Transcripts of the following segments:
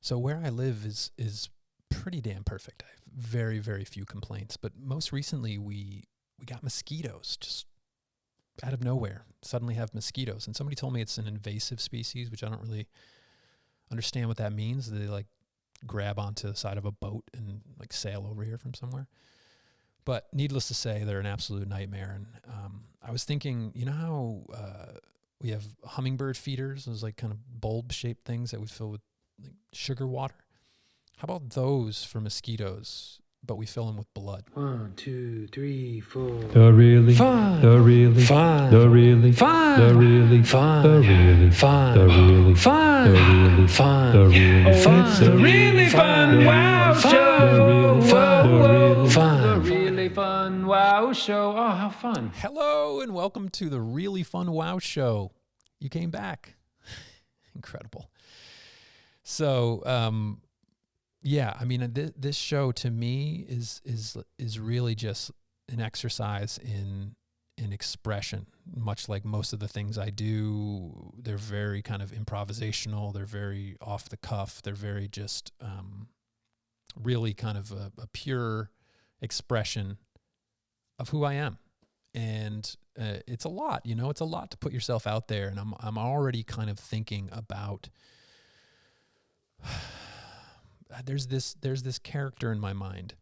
So where I live is pretty damn perfect. I have very, very few complaints. But most recently, we got mosquitoes just out of nowhere. Suddenly have mosquitoes. And somebody told me it's an invasive species, which I don't really understand what that means. They like grab onto the side of a boat and like sail over here from somewhere. But needless to say, they're an absolute nightmare. And I was thinking, you know how we have hummingbird feeders, those like kind of bulb-shaped things that we fill with like sugar water? How about those for mosquitoes, but we fill them with blood? 1, 2, 3, 4. The really fun, the really fun, the really fun, the really fun, the really fun, the really fun, the really fun, the really fun, it's the really fun, wow fun, show, the really fun, the really fun wow show. Oh, how fun. Hello and welcome to the Really Fun Wow Show. You came back. Incredible. So, yeah, I mean, this show to me is really just an exercise in expression. Much like most of the things I do, they're very kind of improvisational. They're very off the cuff. They're very just really kind of a pure expression of who I am. And it's a lot, you know, it's a lot to put yourself out there. And I'm already kind of thinking about, there's this character in my mind,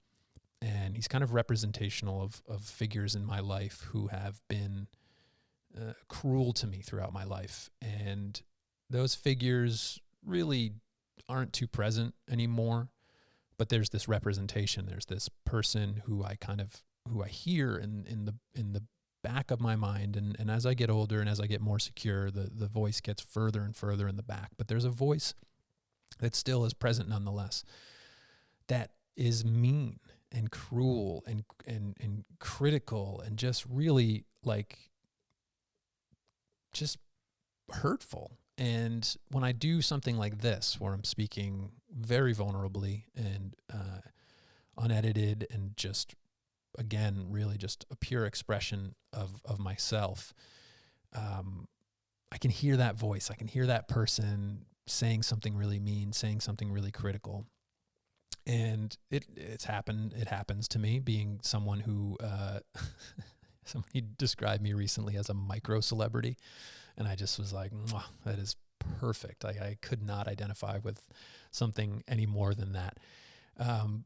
and he's kind of representational of figures in my life who have been cruel to me throughout my life. And those figures really aren't too present anymore, but there's this representation. There's this person who I hear in the back of my mind, and as I get older and as I get more secure, the voice gets further and further in the back. But there's a voice that still is present nonetheless, that is mean and cruel and critical and just really like just hurtful. And when I do something like this, where I'm speaking very vulnerably and unedited and just, again, really just a pure expression of myself, I can hear that voice. I can hear that person saying something really mean, saying something really critical. And it happens to me, being someone who, somebody described me recently as a micro celebrity. And I just was like, that is perfect. I could not identify with something any more than that.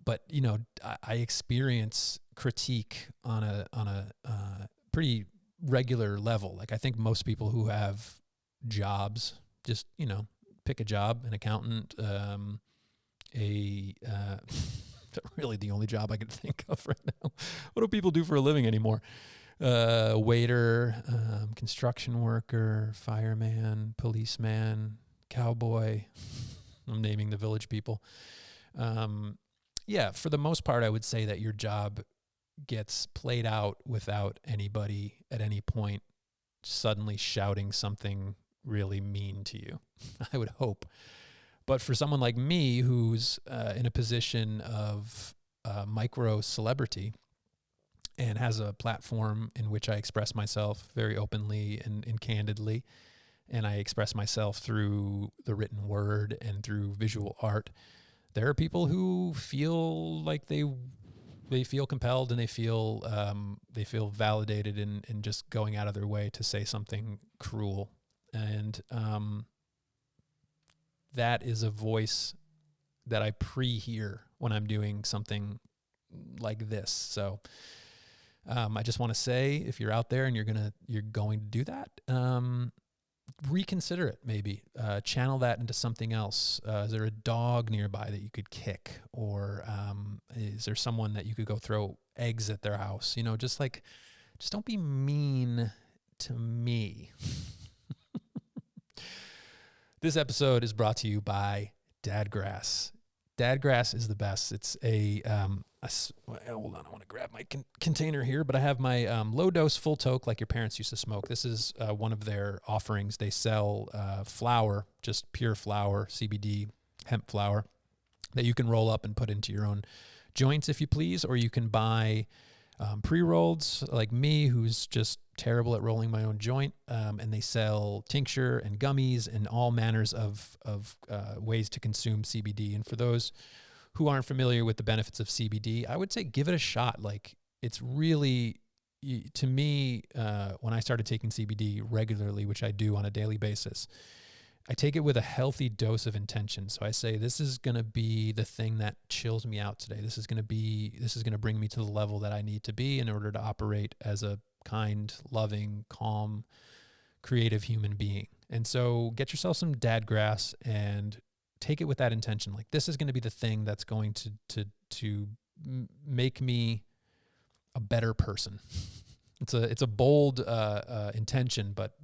But you know, I experience critique on a pretty regular level. Like I think most people who have jobs, just, you know, pick a job, an accountant, really the only job I can think of right now. What do people do for a living anymore? Waiter, construction worker, fireman, policeman, cowboy. I'm naming the village people. Yeah, for the most part, I would say that your job gets played out without anybody at any point suddenly shouting something really mean to you. I would hope. But for someone like me, who's in a position of micro celebrity and has a platform in which I express myself very openly and candidly, and I express myself through the written word and through visual art, there are people who feel like they feel compelled and they feel validated in just going out of their way to say something cruel. And that is a voice that I pre-hear when I'm doing something like this. So I just want to say, if you're out there and you're going to do that, reconsider it. Maybe channel that into something else. Is there a dog nearby that you could kick, or is there someone that you could go throw eggs at their house? You know, just don't be mean to me. This episode is brought to you by Dadgrass. Dadgrass is the best. It's hold on, I want to grab my container here, but I have my low dose full toke like your parents used to smoke. This is one of their offerings. They sell flour, just pure flour, CBD, hemp flour, that you can roll up and put into your own joints if you please, or you can buy pre-rolls like me, who's just terrible at rolling my own joint, and they sell tincture and gummies and all manners of ways to consume CBD. And for those who aren't familiar with the benefits of CBD, I would say give it a shot. Like, it's really, to me, when I started taking CBD regularly, which I do on a daily basis, I take it with a healthy dose of intention. So I say, this is going to be the thing that chills me out today. This is going to bring me to the level that I need to be in order to operate as a kind, loving, calm, creative human being. And so get yourself some dadgrass and take it with that intention. Like, this is going to be the thing that's going to make me a better person. It's a bold intention, but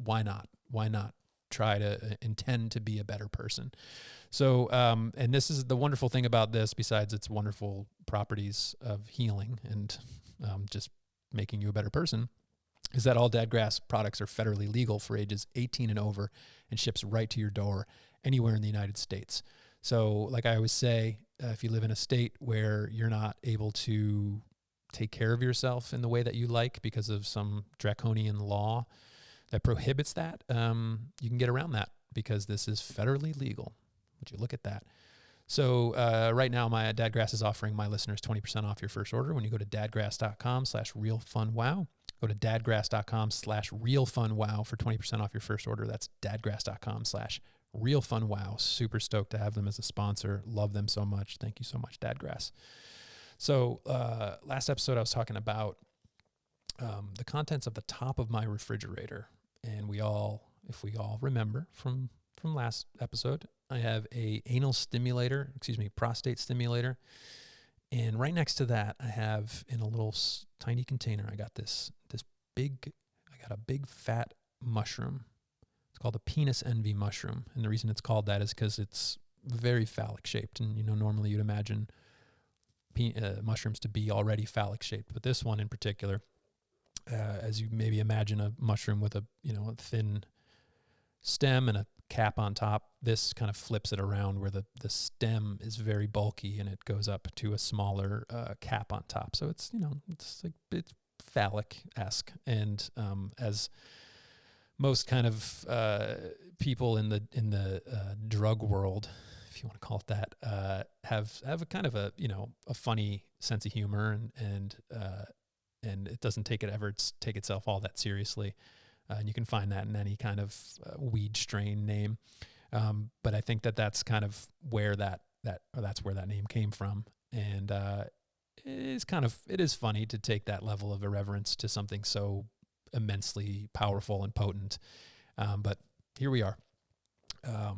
why not? Why not try to intend to be a better person? So, and this is the wonderful thing about this, besides its wonderful properties of healing and just making you a better person, is that all dadgrass products are federally legal for ages 18 and over and ships right to your door anywhere in the United States. So, like I always say, if you live in a state where you're not able to take care of yourself in the way that you like because of some draconian law that prohibits that, you can get around that because this is federally legal. Would you look at that? So right now, my Dadgrass is offering my listeners 20% off your first order when you go to dadgrass.com/realfunwow. Go to dadgrass.com/realfunwow for 20% off your first order. That's dadgrass.com/realfunwow. Super stoked to have them as a sponsor. Love them so much. Thank you so much, Dadgrass. So last episode, I was talking about the contents of the top of my refrigerator. And if we all remember from last episode, I have a prostate stimulator. And right next to that, I have, in a little tiny container, I got a big fat mushroom. It's called a penis envy mushroom. And the reason it's called that is because it's very phallic shaped. And, normally you'd imagine mushrooms to be already phallic shaped. But this one in particular, as you maybe imagine a mushroom with a thin stem and a cap on top, this kind of flips it around where the stem is very bulky and it goes up to a smaller cap on top. So it's it's phallic-esque, and as most kind of people in the drug world, if you want to call it that, have a kind of a funny sense of humor, and it doesn't take itself all that seriously. And you can find that in any kind of weed strain name. But I think that's kind of where that's where that name came from. And it is funny to take that level of irreverence to something so immensely powerful and potent. But here we are.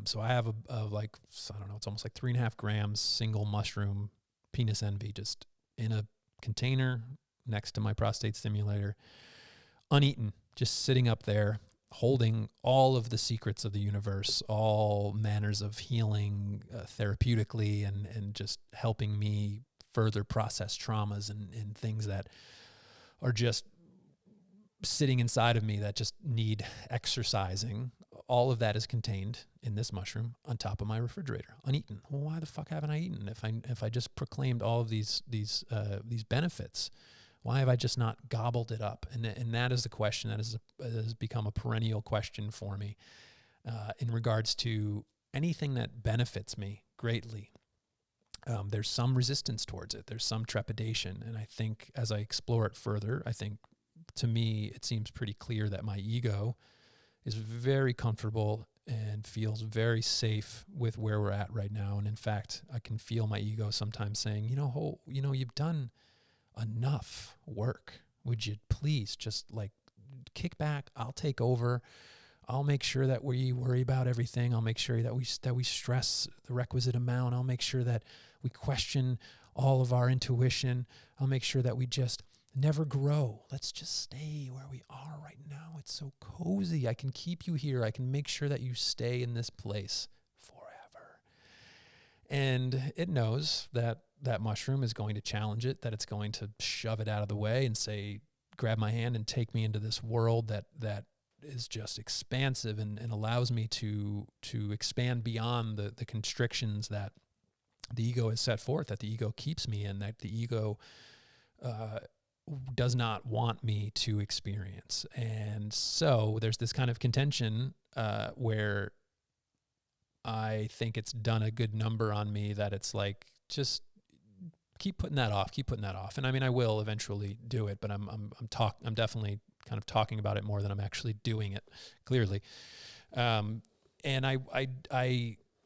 So I have I don't know, it's almost like 3.5 grams single mushroom penis envy just in a container next to my prostate stimulator, uneaten, just sitting up there, holding all of the secrets of the universe, all manners of healing therapeutically, and just helping me further process traumas and things that are just sitting inside of me that just need exercising. All of that is contained in this mushroom on top of my refrigerator, uneaten. Well, why the fuck haven't I eaten? If I just proclaimed all of these benefits, why have I just not gobbled it up? And that is the question that has become a perennial question for me in regards to anything that benefits me greatly. There's some resistance towards it. There's some trepidation. And I think as I explore it further, to me, it seems pretty clear that my ego is very comfortable and feels very safe with where we're at right now. And in fact, I can feel my ego sometimes saying, you've done enough work. Would you please just kick back? I'll take over. I'll make sure that we worry about everything. I'll make sure that we stress the requisite amount. I'll make sure that we question all of our intuition. I'll make sure that we just never grow. Let's just stay where we are right now. It's so cozy. I can keep you here. I can make sure that you stay in this place forever. And it knows that mushroom is going to challenge it, that it's going to shove it out of the way and say, grab my hand and take me into this world that is just expansive and allows me to expand beyond the constrictions that the ego has set forth, that the ego keeps me in, that the ego does not want me to experience. And so there's this kind of contention where I think it's done a good number on me that it's like, just keep putting that off, keep putting that off. And I mean, I will eventually do it, but I'm definitely kind of talking about it more than I'm actually doing it, clearly. And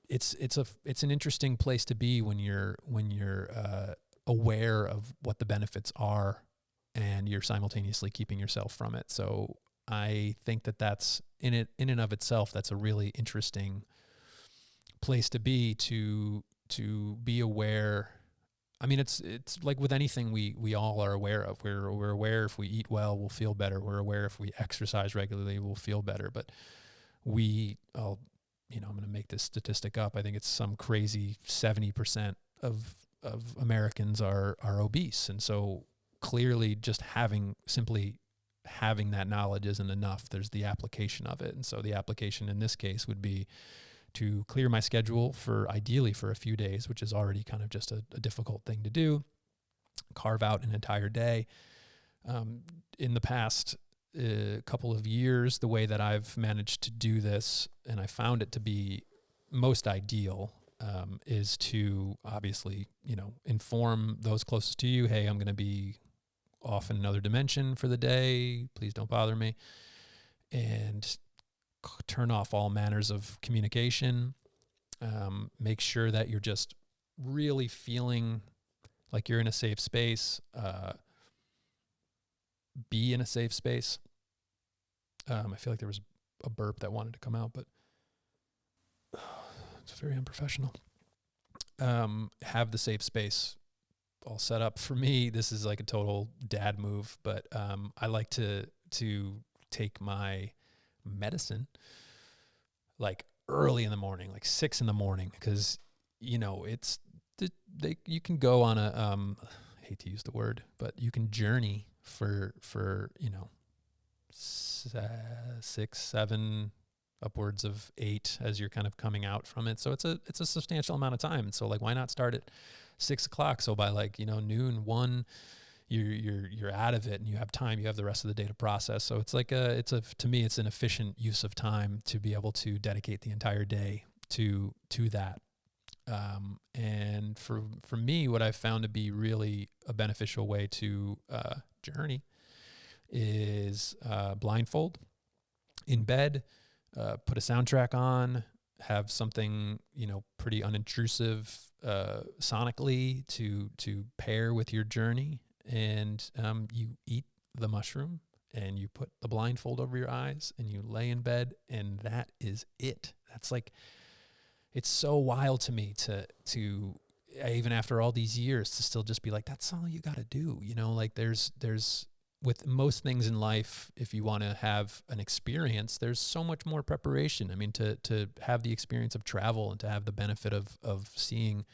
it's an interesting place to be when you're aware of what the benefits are, and you're simultaneously keeping yourself from it. So I think that's in and of itself, that's a really interesting place to be aware. I mean, it's like with anything we all are aware of. We're aware if we eat well, we'll feel better. We're aware if we exercise regularly, we'll feel better. But I'm going to make this statistic up. I think it's some crazy 70% of Americans are obese. And so clearly simply having that knowledge isn't enough. There's the application of it. And so the application in this case would be to clear my schedule ideally for a few days, which is already kind of just a difficult thing to do. Carve out an entire day. In the past couple of years, the way that I've managed to do this, and I found it to be most ideal, is to obviously, inform those closest to you, hey, I'm going to be off in another dimension for the day. Please don't bother me. And turn off all manners of communication. Make sure that you're just really feeling like you're in a safe space. Be in a safe space. I feel like there was a burp that wanted to come out, but it's very unprofessional. Have the safe space all set up. For me, this is like a total dad move, but I like to take my medicine like early in the morning, like 6 a.m, because it's you can go on a I hate to use the word, but you can journey for 6, 7, upwards of 8 as you're kind of coming out from it. So it's a substantial amount of time. And so like, why not start at 6 o'clock? So by like, noon, 1, you're out of it, and you have time. You have the rest of the day to process. So it's like to me, it's an efficient use of time to be able to dedicate the entire day to that. And for me, what I've found to be really a beneficial way to journey is blindfold in bed, put a soundtrack on, have something pretty unintrusive sonically to pair with your journey, and you eat the mushroom, and you put the blindfold over your eyes, and you lay in bed, and that is it. That's like, it's so wild to me to even after all these years, to still just be like, that's all you got to do. Like there's with most things in life, if you want to have an experience, there's so much more preparation. I mean, to have the experience of travel and to have the benefit of seeing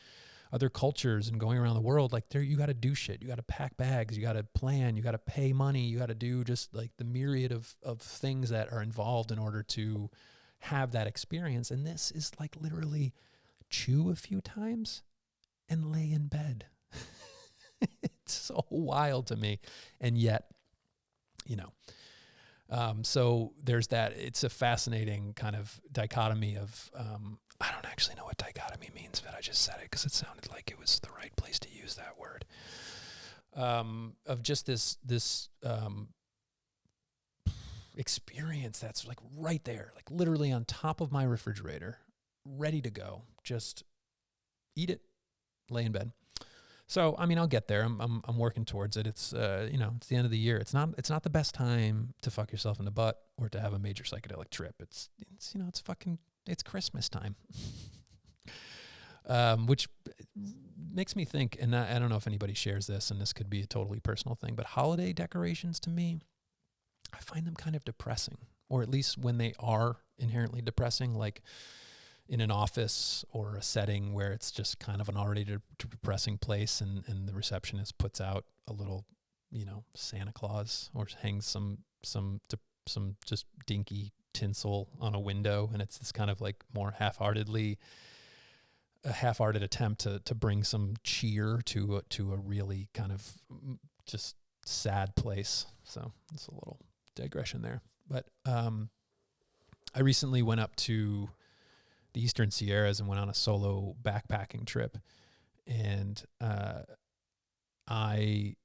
other cultures and going around the world, like you got to do shit. You got to pack bags, you got to plan, you got to pay money, you got to do just like the myriad of things that are involved in order to have that experience. And this is like literally chew a few times and lay in bed. It's so wild to me. And yet, so there's that. It's a fascinating kind of dichotomy of, I don't actually know what dichotomy means, but I just said it because it sounded like it was the right place to use that word. Of just this experience that's like right there, like literally on top of my refrigerator, ready to go. Just eat it, lay in bed. So, I mean, I'll get there. I'm working towards it. It's it's the end of the year. It's not the best time to fuck yourself in the butt or to have a major psychedelic trip. It's Christmas time. Which makes me think, and I don't know if anybody shares this, and this could be a totally personal thing, but holiday decorations, to me, I find them kind of depressing, or at least when they are inherently depressing, like in an office or a setting where it's just kind of an already depressing place, and the receptionist puts out a little, Santa Claus, or hangs some just dinky tinsel on a window, and it's this kind of like more half-hearted attempt to bring some cheer to a really kind of just sad place. So it's a little digression there. But I recently went up to the Eastern Sierras and went on a solo backpacking trip. And I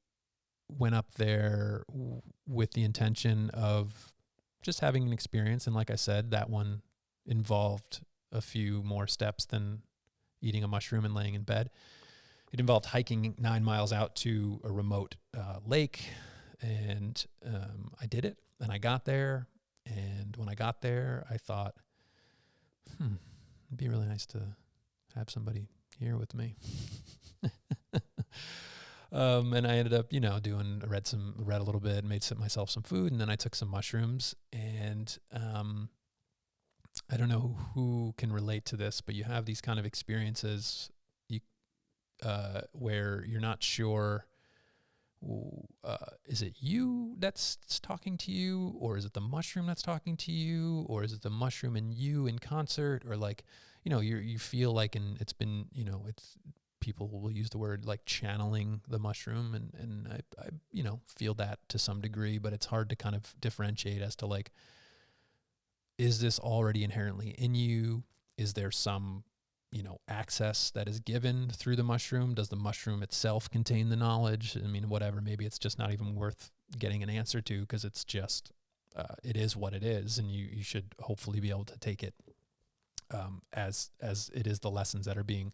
went up there with the intention of just having an experience. And like I said, that one involved a few more steps than eating a mushroom and laying in bed. It involved hiking 9 miles out to a remote lake. And I did it, and I got there. And when I got there, I thought, it'd be really nice to have somebody here with me. And I ended up, read a little bit, made myself some food, and then I took some mushrooms. And I don't know who can relate to this, but you have these kind of experiences where you're not sure, is it you that's talking to you, or is it the mushroom that's talking to you, or is it the mushroom and you in concert, or like, you feel like, and it's been, it's, people will use the word like channeling the mushroom, and I feel that to some degree, but it's hard to kind of differentiate as to like, is this already inherently in you? Is there some, access that is given through the mushroom? Does the mushroom itself contain the knowledge? I mean, whatever, maybe it's just not even worth getting an answer to, because it's just, it is what it is. And you should hopefully be able to take it as it is the lessons that are being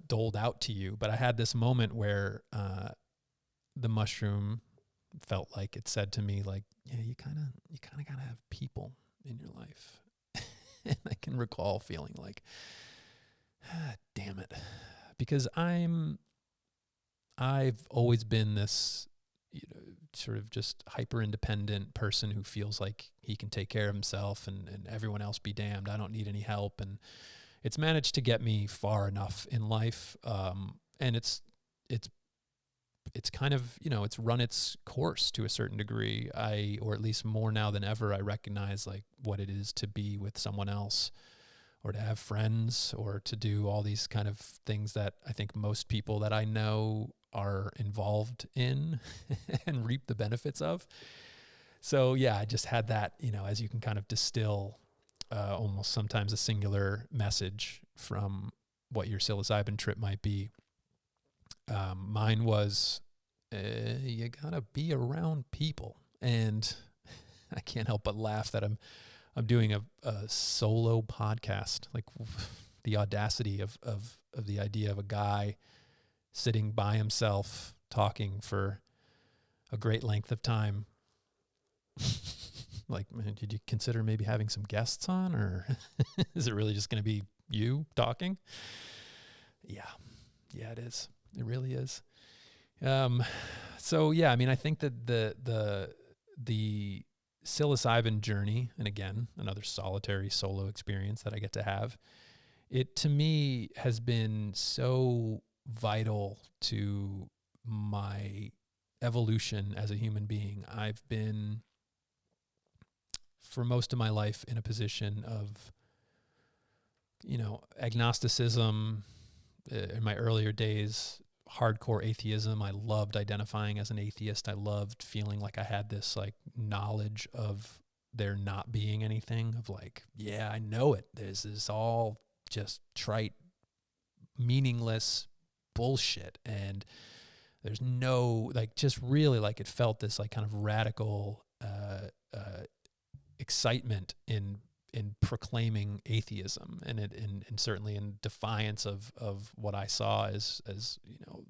doled out to you. But I had this moment where the mushroom felt like it said to me, like, yeah, you kind of got to have people in your life. And I can recall feeling like, damn it, because I've always been this, sort of just hyper independent person who feels like he can take care of himself, and everyone else be damned. I don't need any help. And it's managed to get me far enough in life. And it's kind of, it's run its course to a certain degree. Or at least more now than ever, I recognize like what it is to be with someone else, or to have friends, or to do all these kind of things that I think most people that I know are involved in and reap the benefits of. So yeah, I just had that, as you can kind of distill almost sometimes a singular message from what your psilocybin trip might be. Mine was, you gotta be around people. And I can't help but laugh that I'm doing a solo podcast, like the audacity of the idea of a guy sitting by himself talking for a great length of time. Like, man, did you consider maybe having some guests on, or is it really just going to be you talking? Yeah, it is. It really is. So yeah, I mean, I think that the psilocybin journey, and again, another solitary solo experience that I get to have, it to me has been so vital to my evolution as a human being. I've been, for most of my life, in a position of, agnosticism. In my earlier days, hardcore atheism. I loved identifying as an atheist. I loved feeling like I had this like knowledge of there not being anything, of like, yeah, I know it. This is all just trite, meaningless bullshit. And there's no, like, just really, like, it felt this like kind of radical excitement in proclaiming atheism, and certainly in defiance of what I saw as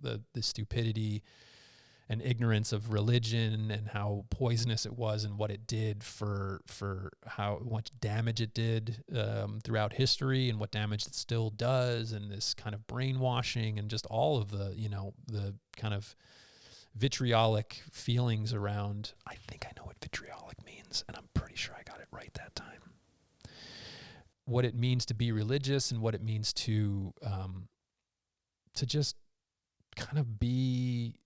the stupidity and ignorance of religion, and how poisonous it was, and what it did for how much damage it did throughout history, and what damage it still does, and this kind of brainwashing, and just all of the the kind of vitriolic feelings around. I think I know what vitriolic means, and I'm pretty sure I got it right that time. What it means to be religious, and what it means to just kind of be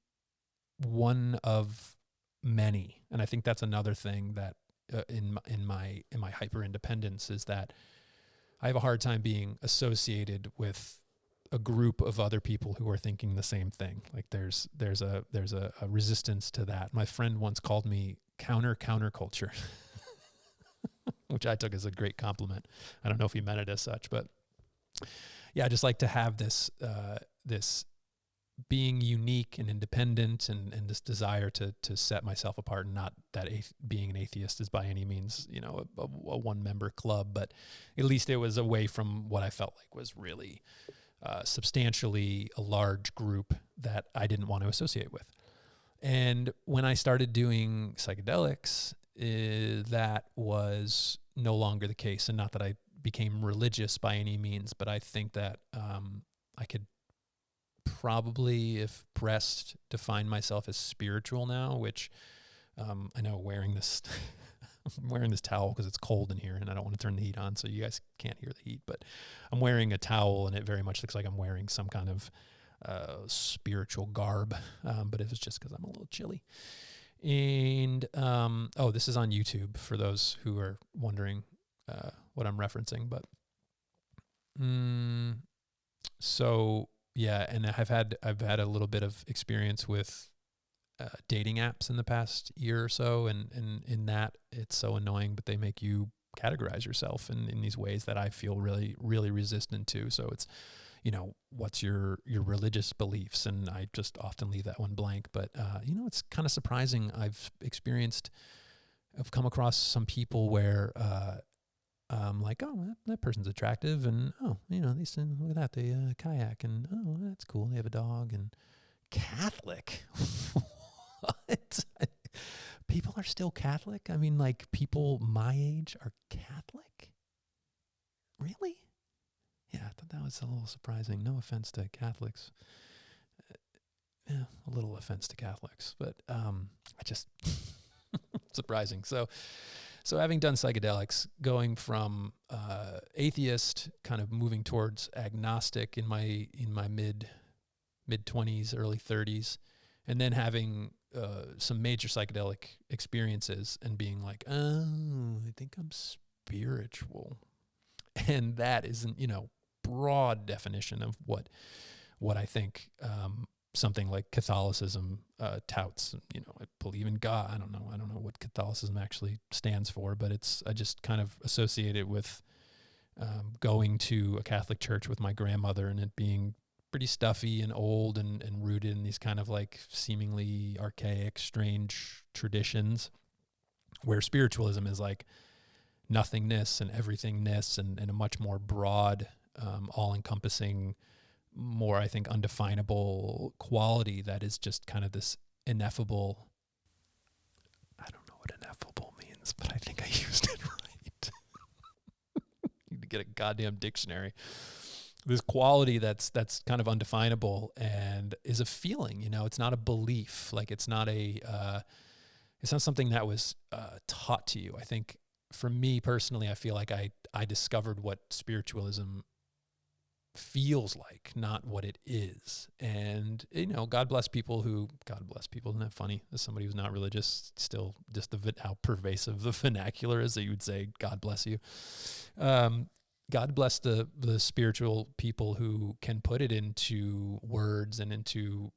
one of many. And I think that's another thing that in my hyper independence, is that I have a hard time being associated with a group of other people who are thinking the same thing. Like there's a resistance to that. My friend once called me counterculture, which I took as a great compliment. I don't know if he meant it as such, but yeah, I just like to have this this being unique and independent, and this desire to set myself apart. And not that being an atheist is by any means, a one-member club, but at least it was away from what I felt like was really substantially a large group that I didn't want to associate with. And when I started doing psychedelics, that was no longer the case. And not that I became religious by any means, but I think that I could probably, if pressed, define myself as spiritual now, which I know wearing this I'm wearing this towel because it's cold in here and I don't want to turn the heat on so you guys can't hear the heat, but I'm wearing a towel and it very much looks like I'm wearing some kind of spiritual garb, but it was just because I'm a little chilly. And this is on YouTube for those who are wondering what I'm referencing, but so yeah, and I've had a little bit of experience with dating apps in the past year or so, and in that it's so annoying, but they make you categorize yourself in these ways that I feel really, really resistant to. So it's, what's your religious beliefs? And I just often leave that one blank. But it's kind of surprising. I've come across some people where like, oh, that person's attractive, and these things, look at that, they kayak, and oh, that's cool, they have a dog, and Catholic. What? People are still Catholic? I mean, like, people my age are Catholic? Really? Yeah, I thought that was a little surprising. No offense to Catholics. A little offense to Catholics, but I just surprising. So having done psychedelics, going from atheist, kind of moving towards agnostic in my mid 20s, early 30s, and then having some major psychedelic experiences and being like, oh, I think I'm spiritual. And that isn't, broad definition of what I think something like Catholicism touts. I believe in God. I don't know what Catholicism actually stands for, but I just kind of associate it with going to a Catholic church with my grandmother and it being pretty stuffy and old and rooted in these kind of like seemingly archaic, strange traditions, where spiritualism is like nothingness and everythingness and a much more broad, all-encompassing, more, I think, undefinable quality that is just kind of this ineffable. I don't know what ineffable means, but I think I used it right. Need to get a goddamn dictionary. This quality that's kind of undefinable and is a feeling, it's not a belief. Like it's not something that was taught to you. I think for me personally, I feel like I discovered what spiritualism feels like, not what it is. And, God bless people, isn't that funny? As somebody who's not religious, still just how pervasive the vernacular is that you would say, God bless you. God bless the spiritual people who can put it into words and into,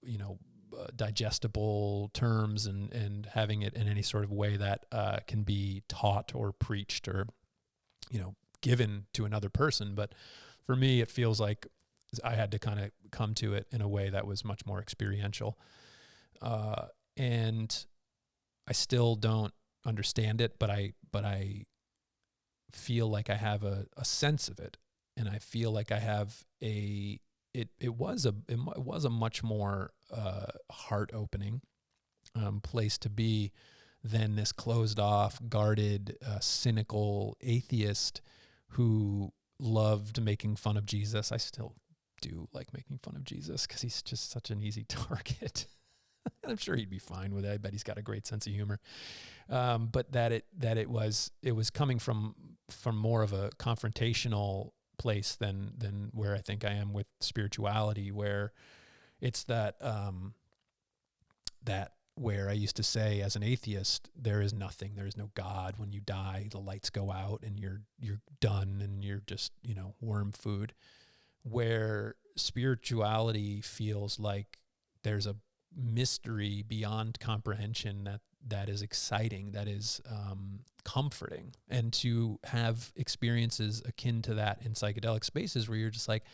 digestible terms and having it in any sort of way that can be taught or preached or, given to another person. But for me, it feels like I had to kind of come to it in a way that was much more experiential. And I still don't understand it, but I feel like I have a sense of it, and I feel like I have it was a much more heart opening place to be than this closed off, guarded, cynical atheist who loved making fun of Jesus. I still do like making fun of Jesus because he's just such an easy target. I'm sure he'd be fine with it. I bet he's got a great sense of humor. But that it was coming from more of a confrontational place than where I think I am with spirituality, where it's that where I used to say as an atheist, there is nothing, there is no God. When you die, the lights go out and you're done and you're just, worm food. where spirituality feels like there's a mystery beyond comprehension that is exciting, that is comforting, and to have experiences akin to that in psychedelic spaces where you're just like,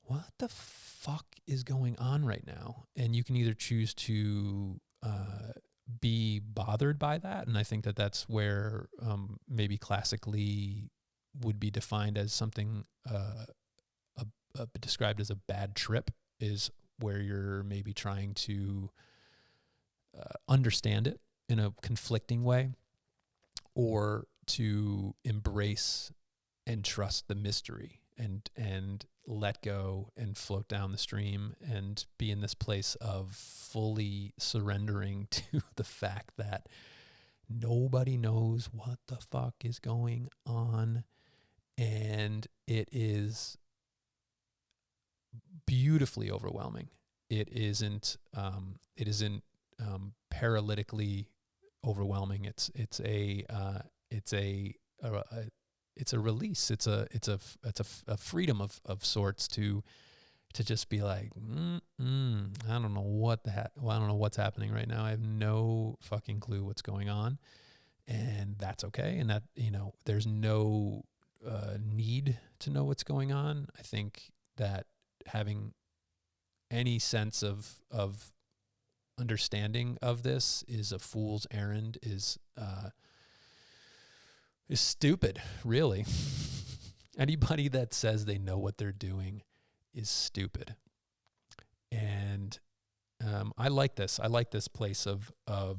what the fuck is going on right now? And you can either choose to be bothered by that, and I think that that's where maybe classically would be defined as something described as a bad trip, is where you're maybe trying to understand it in a conflicting way, or to embrace and trust the mystery and let go and float down the stream and be in this place of fully surrendering to the fact that nobody knows what the fuck is going on. And it is beautifully overwhelming. It isn't paralytically overwhelming. It's a release. It's a freedom of sorts to just be like, I don't know what I don't know what's happening right now. I have no fucking clue what's going on, and that's okay. And that, there's no need to know what's going on. I think that having any sense of understanding of this is a fool's errand, is stupid, really. Anybody that says they know what they're doing is stupid. And I like this. I like this place of I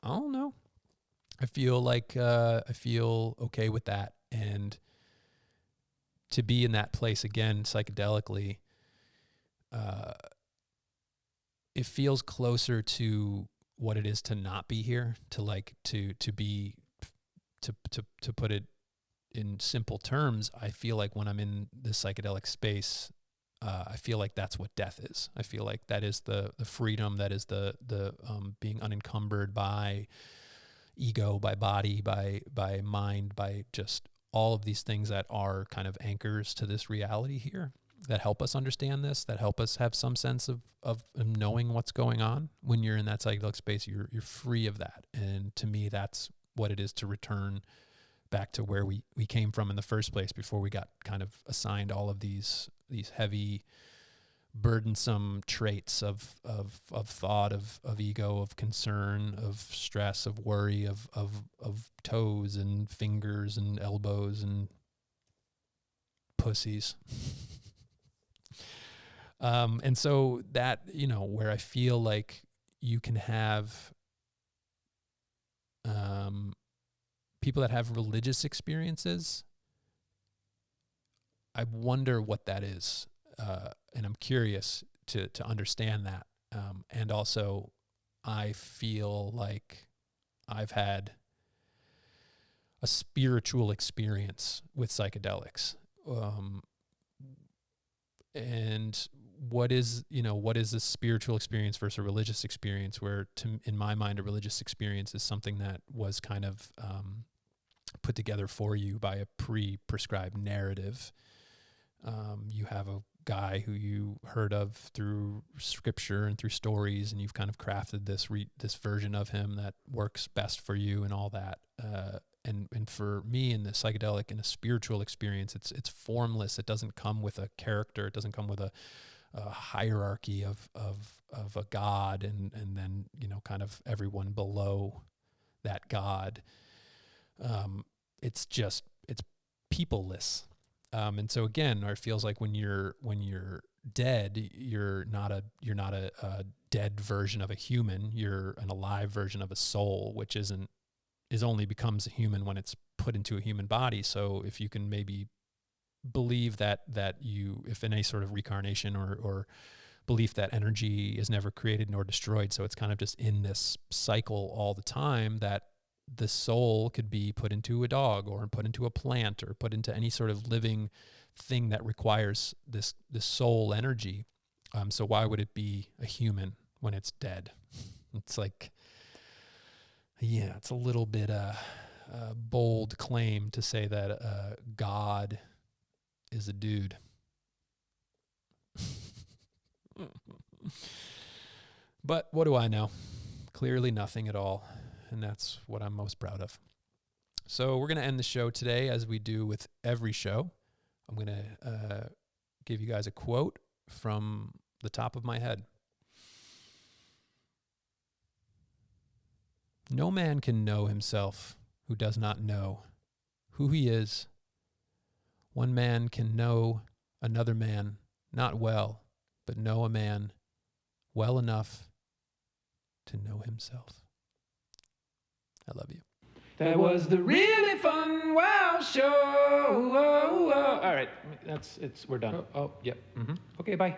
don't know. I feel like I feel okay with that, and to be in that place again psychedelically, it feels closer to what it is to not be here, to put it in simple terms. I feel like when I'm in this psychedelic space, I feel like that's what death is. I feel like that is the freedom, that is the being unencumbered by ego, by body, by mind, by just all of these things that are kind of anchors to this reality here, that help us understand this, that help us have some sense of knowing what's going on. When you're in that psychedelic space, you're free of that. And to me, that's what it is to return back to where we came from in the first place, before we got kind of assigned all of these heavy, burdensome traits of thought, of ego, of concern, of stress, of worry, of toes and fingers and elbows and pussies. And so that, where I feel like you can have people that have religious experiences, I wonder what that is. And I'm curious to understand that. And also, I feel like I've had a spiritual experience with psychedelics. And what is a spiritual experience versus a religious experience, where in my mind, a religious experience is something that was kind of put together for you by a pre-prescribed narrative. You have a guy who you heard of through scripture and through stories, and you've kind of crafted this version of him that works best for you and all that. And for me, in the psychedelic and a spiritual experience, it's formless. It doesn't come with a character. It doesn't come with a hierarchy of a god, and then kind of everyone below that god. It's peopleless. And so again, it feels like when you're dead, you're not a dead version of a human. You're an alive version of a soul, which only becomes a human when it's put into a human body. So if you can maybe believe that if in any sort of reincarnation or belief that energy is never created nor destroyed, so it's kind of just in this cycle all the time, that the soul could be put into a dog or put into a plant or put into any sort of living thing that requires this soul energy. So why would it be a human when it's dead? It's like, yeah, it's a little bit a bold claim to say that God is a dude. But what do I know? Clearly nothing at all. And that's what I'm most proud of. So we're going to end the show today as we do with every show. I'm going to give you guys a quote from the top of my head. No man can know himself who does not know who he is. One man can know another man not well, but know a man well enough to know himself. I love you. That was the really fun wow show. All right, we're done. Oh, yep. Okay, bye.